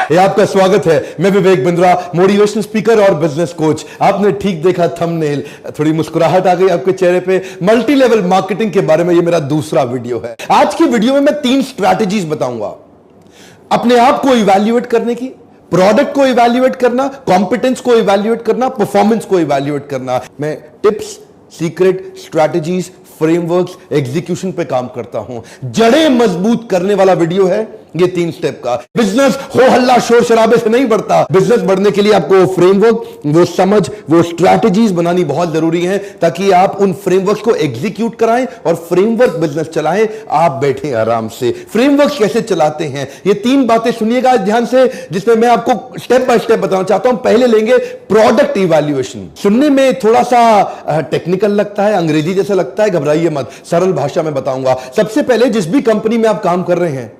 ये आपका स्वागत है। मैं विवेक बिंद्रा, मोटिवेशनल स्पीकर और बिजनेस कोच। आपने ठीक देखा थंबनेल, थोड़ी मुस्कुराहट आ गई आपके चेहरे पे। मल्टी लेवल मार्केटिंग के बारे में ये मेरा दूसरा वीडियो है। आज की वीडियो में मैं 3 स्ट्रैटेजीज बताऊंगा अपने आप को इवैल्यूएट करने की, प्रोडक्ट को इवैल्यूएट करना, कॉम्पिटेंस को इवैल्यूएट करना, परफॉर्मेंस को इवैल्यूएट करना। मैं tips, secret, strategies, frameworks, execution पे काम करता हूं। जड़ें मजबूत करने वाला वीडियो है ये 3 स्टेप का। बिजनेस हो हल्ला शोर शराबे से नहीं बढ़ता। बिजनेस बढ़ने के लिए आपको फ्रेमवर्क, वो समझ, वो स्ट्रैटेजीज बनानी बहुत जरूरी है, ताकि आप उन फ्रेमवर्क्स को एग्जीक्यूट कराएं और फ्रेमवर्क बिजनेस चलाएं। आप बैठे आराम से। फ्रेमवर्क कैसे चलाते हैं, ये 3 बातें सुनिएगा ध्यान से, जिसमें मैं आपको स्टेप बाय स्टेप बताना चाहता हूं। पहले लेंगे प्रोडक्ट इवैल्यूएशन। सुनने में थोड़ा सा टेक्निकल लगता है, अंग्रेजी जैसा लगता है, घबराइए मत, सरल भाषा में बताऊंगा। सबसे पहले जिस भी कंपनी में आप काम कर रहे हैं,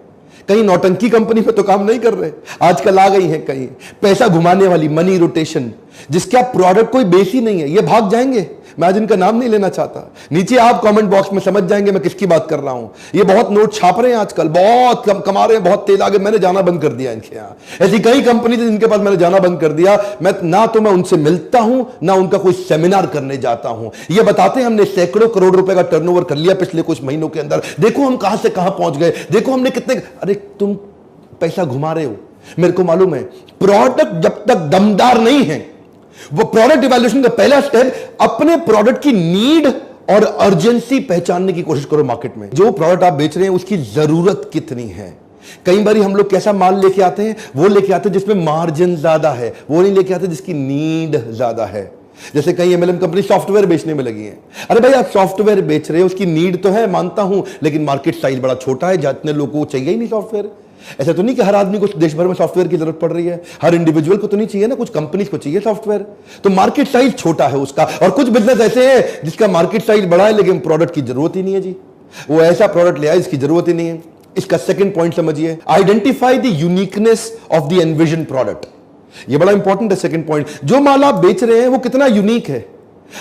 कहीं नौटंकी कंपनी में तो काम नहीं कर रहे, आजकल आ गई हैं कहीं पैसा घुमाने वाली, मनी रोटेशन, जिसके आप प्रोडक्ट कोई बेस ही नहीं है, ये भाग जाएंगे। मैं आज इनका नाम नहीं लेना चाहता, नीचे आप कमेंट बॉक्स में समझ जाएंगे मैं किसकी बात कर रहा हूं। ये बहुत नोट छाप रहे हैं आजकल, बहुत कम कमा रहे हैं, बहुत तेज आगे। मैंने जाना बंद कर दिया इनके यहां। ऐसी कई कंपनी थी जिनके पास मैंने जाना बंद कर दिया। मैं उनसे मिलता हूं, ना उनका कोई सेमिनार करने जाता हूं। ये बताते हैं हमने सैकड़ों करोड़ रुपए का टर्नओवर कर लिया पिछले कुछ महीनों के अंदर, देखो हम कहां से कहां पहुंच गए, देखो हमने कितने। अरे तुम पैसा घुमा रहे हो, मेरे को मालूम है। प्रोडक्ट जब तक दमदार नहीं है, वो प्रोडक्ट इवैल्यूएशन का पहला स्टेप, अपने प्रोडक्ट की नीड और अर्जेंसी पहचानने की कोशिश करो मार्केट में। जो प्रोडक्ट आप बेच रहे हैं उसकी जरूरत कितनी है। कई बार हम लोग कैसा माल लेके आते हैं, वो लेके आते हैं जिसमें मार्जिन ज्यादा है, वो नहीं लेके आते जिसकी नीड ज्यादा है। जैसे कई एमएलएम कंपनी सॉफ्टवेयर बेचने में लगी है। अरे भाई आप सॉफ्टवेयर बेच रहे हो, उसकी नीड तो है, मानता हूं, लेकिन मार्केट साइज बड़ा छोटा है, जितने लोगों को चाहिए ही नहीं सॉफ्टवेयर। ऐसा तो नहीं कि हर आदमी को देश भर में सॉफ्टवेयर की जरूरत पड़ रही है, हर इंडिविजुअल को तो नहीं चाहिए ना, कुछ कंपनीज को चाहिए सॉफ्टवेयर। तो मार्केट साइज छोटा है उसका। और कुछ बिजनेस ऐसे हैं जिसका मार्केट साइज बड़ा है लेकिन प्रोडक्ट की जरूरत ही नहीं है जी। वो ऐसा प्रोडक्ट ले आए जिसकी जरूरत ही नहीं है। इसका सेकंड पॉइंट समझिए, identify the uniqueness of the envision product. ये बड़ा इंपॉर्टेंट है सेकंड पॉइंट। जो माल आप बेच रहे हैं वो कितना यूनिक है।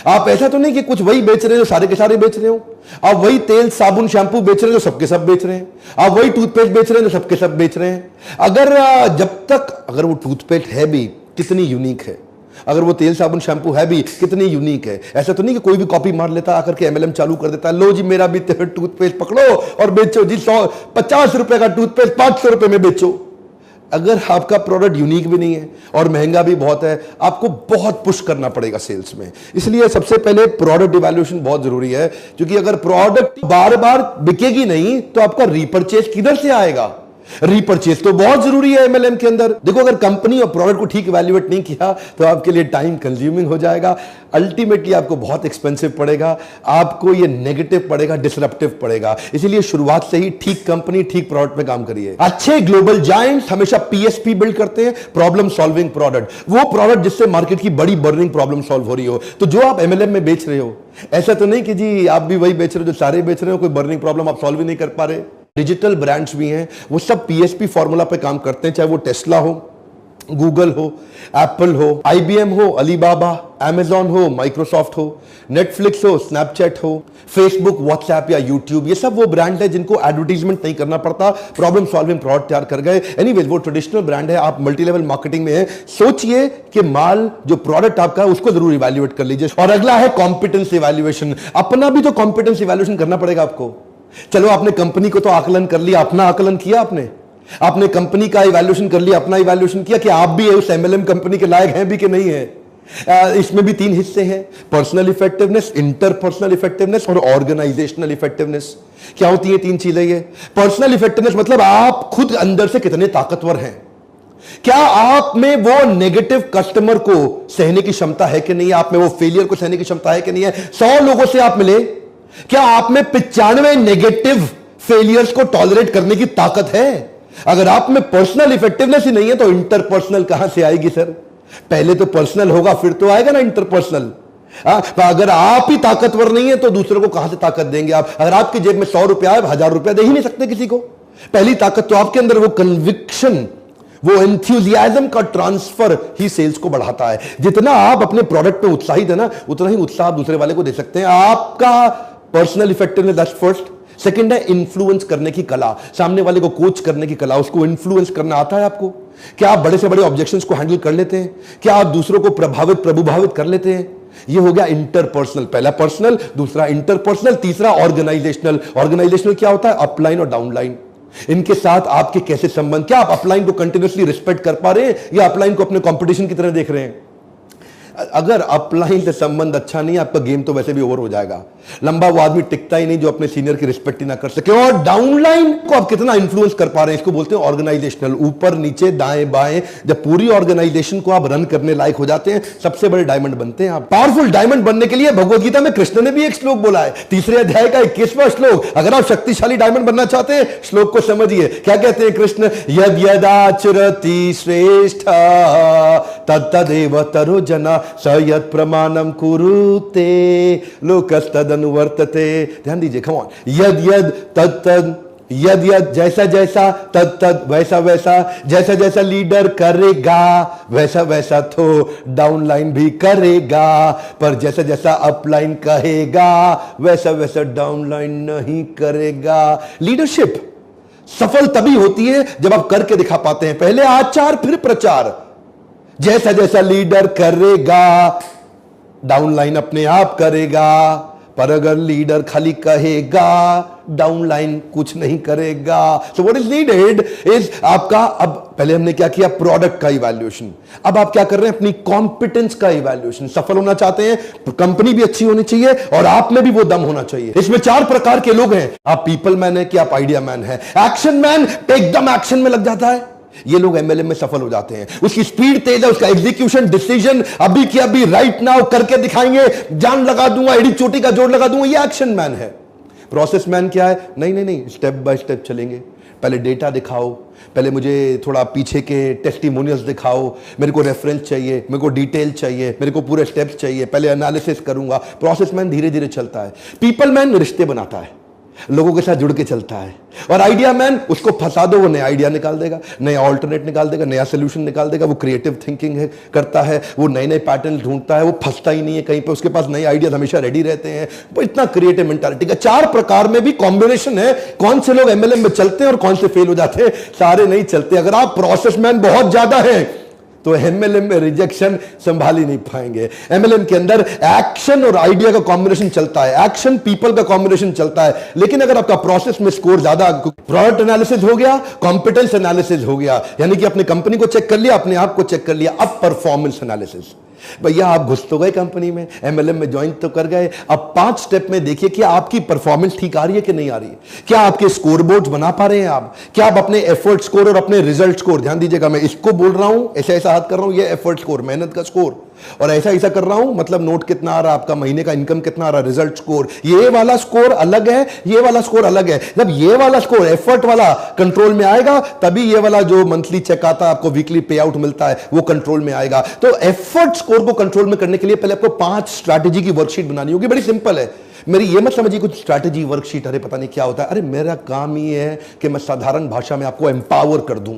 आप ऐसा तो नहीं कि कुछ वही बेच रहे हो, सारे के सारे बेच रहे हो। आप वही तेल, साबुन, शैंपू बेच रहे हो, सबके सब बेच रहे हैं। आप वही टूथपेस्ट बेच रहे हैं, तो सबके सब बेच रहे हैं। अगर वो टूथपेस्ट है भी कितनी यूनिक है, अगर वो तेल, साबुन, शैंपू है भी कितनी यूनिक है। ऐसा तो नहीं कि कोई भी कॉपी मार लेता, आकर के एमएलएम चालू कर देता, लो जी मेरा भी टूथपेस्ट पकड़ो और बेचो जी। 150 रुपए का टूथपेस्ट 500 रुपए में बेचो। अगर आपका प्रोडक्ट यूनिक भी नहीं है और महंगा भी बहुत है, आपको बहुत पुश करना पड़ेगा सेल्स में। इसलिए सबसे पहले प्रोडक्ट इवैल्यूएशन बहुत जरूरी है, क्योंकि अगर प्रोडक्ट बार बार बिकेगी नहीं तो आपका रीपरचेज किधर से आएगा। रीपरचेज तो बहुत जरूरी है एमएलएम के अंदर। देखो, अगर कंपनी और प्रोडक्ट को ठीक इवैल्यूएट नहीं किया तो आपके लिए टाइम कंज्यूमिंग हो जाएगा, अल्टीमेटली आपको बहुत एक्सपेंसिव पड़ेगा, आपको ये नेगेटिव पड़ेगा, डिसरप्टिव पड़ेगा। इसीलिए शुरुआत से ही ठीक कंपनी, ठीक प्रोडक्ट पे काम करिए। अच्छे ग्लोबल जायंट्स हमेशा पीएसपी बिल्ड करते हैं, प्रॉब्लम सॉल्विंग प्रोडक्ट। वो प्रोडक्ट जिससे मार्केट की बड़ी बर्निंग प्रॉब्लम सॉल्व हो रही हो। तो जो आप एमएलएम में बेच रहे हो, ऐसा तो नहीं कि जी आप भी वही बेच रहे हो जो सारे बेच रहे हो, कोई बर्निंग प्रॉब्लम आप सॉल्व ही नहीं कर पा रहे। डिजिटल ब्रांड्स भी हैं, वो सब पीएसपी फॉर्मूला पे काम करते हैं, चाहे वो टेस्ला हो, गूगल हो, एप्पल हो, आईबीएम हो, अलीबाबा, अमेजॉन हो, माइक्रोसॉफ्ट हो, नेटफ्लिक्स हो, स्नैपचैट हो, फेसबुक, व्हाट्सएप या यूट्यूब। ये सब वो ब्रांड है जिनको एडवर्टीजमेंट नहीं करना पड़ता, प्रॉब्लम सॉल्विंग प्रोडक्ट तैयार कर गए। एनीवेज वो ट्रेडिशनल ब्रांड है। आप मल्टी लेवल मार्केटिंग में है, सोचिए कि माल जो प्रोडक्ट आपका है उसको जरूर इवैल्यूएट कर लीजिए। और अगला है कॉम्पिटेंस इवैल्यूएशन। अपना भी तो कॉम्पिटेंस इवैल्यूएशन करना पड़ेगा आपको। चलो, आपने कंपनी को तो आकलन कर लिया, अपना आकलन किया आपने कंपनी का इवैल्यूएशन कर लिया, अपना इवैल्यूएशन किया कि आप भी उस एमएलएम कंपनी के लायक हैं भी कि नहीं है। इसमें भी 3 हिस्से हैं, पर्सनल इफेक्टिवनेस, इंटरपर्सनल इफेक्टिवनेस और ऑर्गेनाइजेशनल इफेक्टिवनेस। क्या होती है 3 चीजें ये? पर्सनल इफेक्टिवनेस मतलब आप खुद अंदर से कितने ताकतवर हैं। क्या आप में वो नेगेटिव कस्टमर को सहने की क्षमता है कि नहीं, आप में वो फेलियर को सहने की क्षमता है कि नहीं है। 100 लोगों से आप मिले, क्या आप में 95 नेगेटिव फेलियर्स को टॉलरेट करने की ताकत है? अगर आप में पर्सनल इफेक्टिवनेस ही नहीं है तो इंटरपर्सनल कहां से आएगी सर? पहले तो पर्सनल होगा, फिर तो आएगा ना इंटरपर्सनल। अगर आप ही ताकतवर नहीं है तो दूसरों को कहां से ताकत देंगे आप? अगर आपकी जेब में 100 रुपया है, 1000 रुपया दे ही नहीं सकते किसी को। पहली ताकत तो आपके अंदर वो कन्विक्शन, वो एंथुसियाज्म का ट्रांसफर ही सेल्स को बढ़ाता है। जितना आप अपने प्रोडक्ट पे उत्साहित है ना, उतना ही उत्साह दूसरे वाले को दे सकते हैं। आपका personal effectiveness that's first. Second है इन्फ्लुएंस करने की कला, सामने वाले को कोच करने की कला, उसको इन्फ्लुएंस करना आता है आपको? क्या आप बड़े से बड़े ऑब्जेक्शंस को हैंडल कर लेते हैं? क्या आप दूसरों को प्रभुभावित कर लेते हैं? ये हो गया इंटरपर्सनल, पहला पर्सनल, दूसरा इंटरपर्सनल, तीसरा ऑर्गेनाइजेशनल। ऑर्गेनाइजेशनल क्या होता है? अपलाइन और डाउनलाइन, इनके साथ आपके कैसे संबंध, क्या आप अपलाइन को कंटिन्यूअसली रिस्पेक्ट कर पा रहे हैं या अपलाइन को अपने कंपटीशन की तरह देख रहे हैं? अगर अपलाइन से संबंध अच्छा नहीं है, आपका गेम तो वैसे भी ओवर हो जाएगा। लंबा वो आदमी टिकता ही नहीं जो अपने सीनियर की रिस्पेक्ट ही ना कर सके। और डाउनलाइन को आप कितना इन्फ्लुएंस कर पा रहे हैं, इसको बोलते हैं ऑर्गेनाइजेशनल, ऊपर नीचे दाएं बाएं। जब पूरी ऑर्गेनाइजेशन को आप रन करने लायक हो जाते हैं, सबसे बड़े डायमंड बनते हैं आप। पावरफुल डायमंड बनने के लिए भगवद गीता में कृष्ण ने भी एक श्लोक बोला है, 3 अध्याय का 21वां श्लोक। अगर आप शक्तिशाली डायमंड बनना चाहते हैं, श्लोक को समझिए। क्या कहते हैं कृष्ण? यद यदाचरति श्रेष्ठ तत्तदेव तरो जना स यत् प्रमाणम कुरुते लोकस्तदनुवर्तते। ध्यान दीजिए, कम ऑन। यद यद तद तद, यद यद जैसा जैसा, तद तद वैसा वैसा, जैसा जैसा लीडर करेगा वैसा वैसा तो डाउनलाइन भी करेगा, पर जैसा जैसा अपलाइन कहेगा वैसा वैसा डाउनलाइन नहीं करेगा। लीडरशिप सफल तभी होती है जब आप करके दिखा पाते हैं। पहले आचार फिर प्रचार। जैसा जैसा लीडर करेगा डाउनलाइन अपने आप करेगा, पर अगर लीडर खाली कहेगा डाउनलाइन कुछ नहीं करेगा। So what is needed is आपका, अब पहले हमने क्या किया? प्रोडक्ट का इवैल्यूएशन। अब आप क्या कर रहे हैं? अपनी कॉम्पिटेंस का इवैल्यूएशन। सफल होना चाहते हैं, कंपनी भी अच्छी होनी चाहिए और आप में भी वो दम होना चाहिए। इसमें 4 प्रकार के लोग हैं। आप पीपल मैन है कि आप आइडिया मैन है? एक्शन मैन एकदम एक्शन में लग जाता है, ये लोग एमएलएम में सफल हो जाते हैं। उसकी स्पीड तेज है, उसका एग्जीक्यूशन डिसीजन अभी की अभी राइट नाउ करके दिखाएंगे, जान लगा दूंगा, एडी चोटी का जोड़ लगा दूंगा, ये एक्शन मैन है। प्रोसेस मैन क्या है? नहीं नहीं नहीं, स्टेप बाय स्टेप चलेंगे। पहले डेटा दिखाओ, पहले मुझे थोड़ा पीछे के टेस्टिमोनियल्स दिखाओ, मेरे को रेफरेंस चाहिए, मेरे को डिटेल चाहिए, मेरे को पूरे स्टेप्स चाहिए, पहले एनालिसिस करूंगा। प्रोसेस मैन धीरे धीरे चलता है। पीपल मैन रिश्ते बनाता है, लोगों के साथ जुड़ के चलता है। और आइडिया मैन, उसको फंसा दो, वो नया आइडिया निकाल देगा, नया ऑल्टरनेट निकाल देगा, नया सोल्यूशन निकाल देगा। वो क्रिएटिव थिंकिंग है, करता है, वो नए नए पैटर्न ढूंढता है, वो फंसता ही नहीं है कहीं पे, उसके पास नए आइडियाज हमेशा रेडी रहते हैं। वो इतना क्रिएटिव मेंटालिटी का 4 प्रकार में भी कॉम्बिनेशन है। कौन से लोग एमएलएम में चलते हैं और कौन से फेल हो जाते हैं? सारे नहीं चलते। अगर आप प्रोसेस मैन बहुत ज्यादा है तो एमएलएम में रिजेक्शन संभाल ही नहीं पाएंगे। एमएलएम के अंदर एक्शन और आइडिया का कॉम्बिनेशन चलता है, एक्शन पीपल का कॉम्बिनेशन चलता है। लेकिन अगर आपका प्रोसेस में स्कोर ज्यादा, प्रोडक्ट एनालिसिस हो गया, कॉम्पिटेंस एनालिसिस हो गया, यानी कि अपनी कंपनी को चेक कर लिया, अपने आप को चेक कर लिया, अब परफॉर्मेंस एनालिसिस। भैया आप घुस तो गए कंपनी में, एमएलएम में ज्वाइन तो कर गए, अब 5 स्टेप में देखिए कि आपकी परफॉर्मेंस ठीक आ रही है कि नहीं आ रही है। क्या आपके स्कोर बोर्ड बना पा रहे हैं आप? क्या आप अपने एफर्ट स्कोर और अपने रिजल्ट स्कोर, ध्यान दीजिएगा, मैं इसको बोल रहा हूं, ऐसा ऐसा हाथ कर रहा हूं, ये एफर्ट स्कोर, मेहनत का स्कोर, और ऐसा ऐसा कर रहा हूं मतलब नोट कितना आ रहा है आपका, महीने का इनकम कितना आ रहा है, रिजल्ट स्कोर। ये वाला स्कोर अलग है, ये वाला स्कोर अलग है। जब ये वाला स्कोर एफर्ट वाला कंट्रोल में आएगा, तभी ये वाला जो मंथली चेक आता है, आपको वीकली पे आउट मिलता है, वो कंट्रोल में आएगा। तो एफर्ट स्कोर को कंट्रोल में करने के लिए पहले आपको 5 स्ट्रैटेजी की वर्कशीट बनानी होगी। बड़ी सिंपल है। मेरी ये मत समझिए कुछ स्ट्रैटेजी वर्कशीट, अरे पता नहीं क्या होता है। अरे मेरा काम ये है कि मैं साधारण भाषा में आपको एम्पावर कर दूं।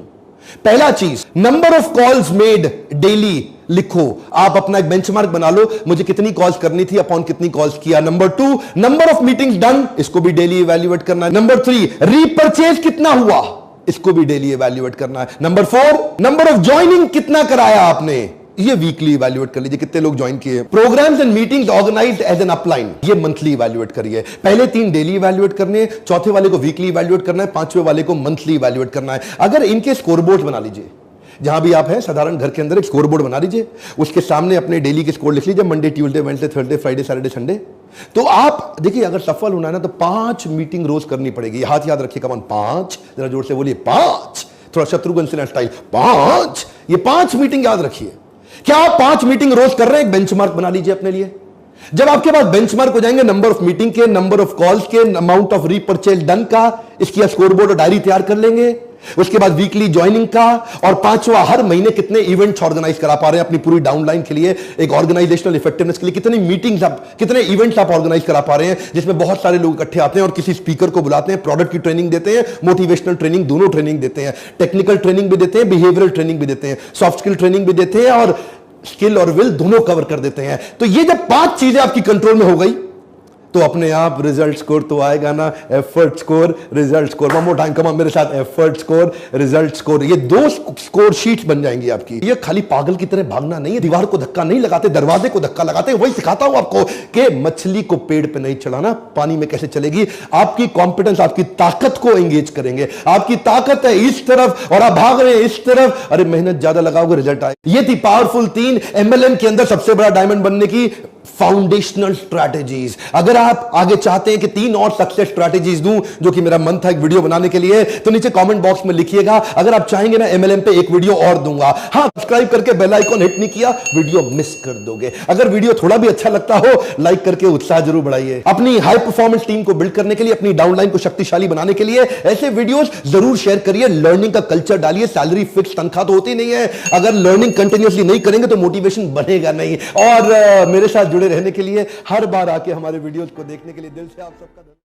पहला चीज, number of calls made daily लिखो। आप अपना एक बेंचमार्क बना लो, मुझे कितनी कॉल्स करनी थी, अपॉन कितनी कॉल्स किया। Number 2, number of meetings done, इसको भी डेली इवैल्यूएट करना है। नंबर 3, रीपरचेज कितना हुआ, इसको भी डेली इवैल्यूएट करना है। नंबर 4, नंबर ऑफ ज्वाइनिंग कितना कराया आपने, ये वीकली इवैल्यूएट कर लीजिए, कितने लोग ज्वाइन किए। Programmes and meetings organised as an upline, ये मंथली इवैल्यूएट करिए। पहले 3 डेली इवैल्यूएट करने हैं, चौथे वाले को वीकली इवैल्यूएट करना है, 5वें वाले को मंथली इवैल्यूएट करना है। अगर इनके स्कोरबोर्ड बना लीजिए, जहां भी आप हैं साधारण घर के अंदर एक स्कोरबोर्ड बना लीजिए, उसके सामने अपने डेली के स्कोर लिख लीजिए, Monday, Tuesday, Wednesday, Thursday, Friday, Saturday, Sunday. तो आप देखिए, अगर सफल होना है ना तो 5 मीटिंग रोज करनी पड़ेगी। हाथ याद रखिए, कमान 5, जरा जोर से बोलिए 5, थोड़ा शत्रुघ्न सिन्हा स्टाइल 5। ये 5 मीटिंग याद रखिए। क्या आप 5 मीटिंग रोज कर रहे हैं? एक बेंचमार्क बना लीजिए अपने लिए। जब आपके पास बेंचमार्क हो जाएंगे नंबर ऑफ मीटिंग के, नंबर ऑफ कॉल्स के, अमाउंट ऑफ रीपरचेज डन का, इसकी स्कोरबोर्ड और डायरी तैयार कर लेंगे। उसके बाद वीकली ज्वाइनिंग का, और 5वां हर महीने कितने इवेंट्स ऑर्गेनाइज करा पा रहे हैं अपनी पूरी डाउनलाइन के लिए, एक ऑर्गेनाइजेशनल इफेक्टिवनेस के लिए कितनी मीटिंग्स आप, कितने इवेंट्स आप ऑर्गेनाइज करा पा रहे हैं, जिसमें बहुत सारे लोग इकट्ठे आते हैं और किसी स्पीकर को बुलाते हैं, प्रोडक्ट की ट्रेनिंग देते हैं, मोटिवेशनल ट्रेनिंग, दोनों ट्रेनिंग देते हैं, टेक्निकल ट्रेनिंग भी देते हैं, बिहेवियरल ट्रेनिंग भी देते हैं, सॉफ्ट स्किल ट्रेनिंग भी देते हैं, और स्किल और विल दोनों कवर कर देते हैं। तो ये जब 5 चीजें आपकी कंट्रोल में हो गई, तो अपने आप रिजल्ट स्कोर तो आएगा ना। Effort score, result score. One more time, come on मेरे साथ। Effort score, result score. ये दो स्कोर शीट्स बन जाएंगी आपकी। ये खाली पागल की तरह भागना नहीं है, दीवार को धक्का नहीं लगाते, दरवाजे को धक्का लगाते। वही सिखाता हूं आपको कि मछली को पेड़ पे नहीं चढ़ाना, पानी में कैसे चलेगी। आपकी कॉम्पिटेंस, आपकी ताकत को एंगेज करेंगे। आपकी ताकत है इस तरफ और आप भाग रहे हैं इस तरफ, अरे मेहनत ज्यादा लगाओगे रिजल्ट आए। ये थी पावरफुल 3 एमएलएम के अंदर सबसे बड़ा डायमंड बनने की फाउंडेशनल स्ट्रैटेजीज। अगर आप आगे चाहते हैं कि 3 और सक्सेस स्ट्रैटेजीज दूं, जो कि मेरा मन था एक वीडियो बनाने के लिए, तो नीचे कमेंट बॉक्स में लिखिएगा। अगर आप चाहेंगे ना एमएलएम पे एक वीडियो और दूंगा। हां, सब्सक्राइब करके बेल आइकन हिट नहीं किया, वीडियो मिस कर दोगे। अगर वीडियो थोड़ा भी अच्छा लगता हो, लाइक करके उत्साह जरूर बढ़ाइए। अपनी हाई परफॉर्मेंस टीम को बिल्ड करने के लिए, अपनी डाउनलाइन को शक्तिशाली बनाने के लिए ऐसे वीडियोस जरूर शेयर करिए। लर्निंग का कल्चर डालिए। सैलरी फिक्स, तनख्वाह तो होती नहीं है। अगर लर्निंग कंटिन्यूअसली नहीं करेंगे तो मोटिवेशन बनेगा नहीं। और मेरे साथ जुड़े रहने के लिए, हर बार आके हमारे वीडियोस को देखने के लिए दिल से आप सबका